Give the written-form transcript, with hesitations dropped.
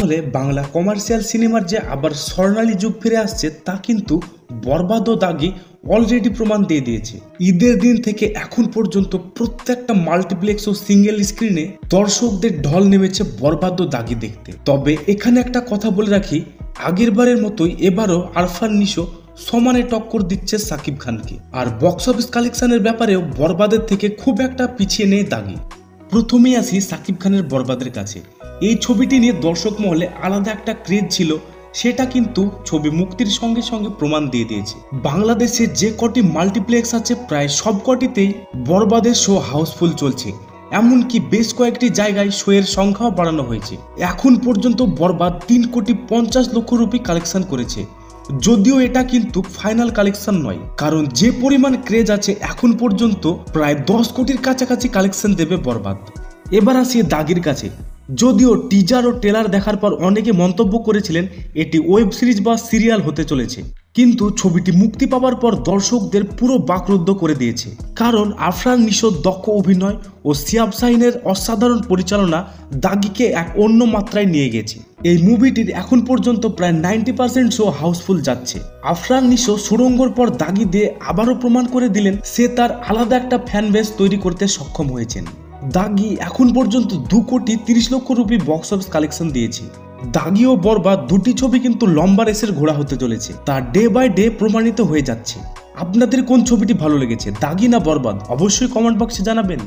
হলে বাংলা কমার্শিয়াল সিনেমার যে আবার স্বর্ণালী যুগ ফিরে আসছে তা কিন্তু বরবাদ ও দাগি অলরেডি প্রমাণ দিয়ে দিয়েছে। ঈদের দিন থেকে এখন পর্যন্ত প্রত্যেকটা মাল্টিপ্লেক্স ও সিঙ্গেল স্ক্রিনে দর্শকদের ঢল নেমেছে বরবাদ ও দাগি দেখতে। তবে এখানে একটা কথা বলে রাখি, আগের বারের মতোই এবারও আরফান নিশো সমানে টক্কর দিচ্ছে সাকিব খানকে। আর বক্স অফিস কালেকশনের ব্যাপারেও বরবাদের থেকে খুব একটা পিছিয়ে নেই দাগি। প্রথমেই আসি সাকিব খানের বরবাদের কাছে। এই ছবিটি নিয়ে দর্শক মহলে আলাদা একটা ক্রেজ ছিল, সেটা কিন্তু ছবি মুক্তির সঙ্গে সঙ্গে প্রমাণ দিয়ে দিয়েছে। বাংলাদেশে যে কটি মাল্টিপ্লেক্স আছে প্রায় সব কটিতেই বরবাদের শো হাউসফুল চলছে। এমনকি বেশ কয়েকটি জায়গায় শো এর সংখ্যাও বাড়ানো হয়েছে। এখন পর্যন্ত বরবাদ 3,50,00,000 রুপি কালেকশন করেছে। যদিও এটা কিন্তু ফাইনাল কালেকশন নয়, কারণ যে পরিমাণ ক্রেজ আছে এখন পর্যন্ত প্রায় 10 কোটির কাছাকাছি কালেকশন দেবে বরবাদ। এবার আসি দাগির কাছে। যদিও টিজার ও ট্রেলার দেখার পর অনেকে মন্তব্য করেছিলেন এটি ওয়েব সিরিজ বা সিরিয়াল হতে চলেছে, কিন্তু ছবিটি মুক্তি পাওয়ার পর দর্শকদের পুরো বাকরুদ্ধ করে দিয়েছে। কারণ আরফান নিশোর দক্ষ অভিনয় ও সিয়াব শাহিনের অসাধারণ পরিচালনা দাগিকে এক অন্য মাত্রায় নিয়ে গেছে। এই মুভিটির এখন পর্যন্ত প্রায় 90% শো হাউসফুল যাচ্ছে। আরফান নিশো সুড়ঙ্গর পর দাগি দিয়ে আবারও প্রমাণ করে দিলেন সে তার আলাদা একটা ফ্যান বেস তৈরি করতে সক্ষম হয়েছেন। দাগি এখন পর্যন্ত 2,30,00,000 রুপি বক্স অফিস কালেকশন দিয়েছে। দাগি ও বরবাদ দুটি ছবি কিন্তু লম্বা রেসের ঘোড়া হতে চলেছে, তা ডে বাই ডে প্রমাণিত হয়ে যাচ্ছে। আপনাদের কোন ছবিটি ভালো লেগেছে, দাগি না বরবাদ? অবশ্যই কমেন্ট বক্সে জানাবেন।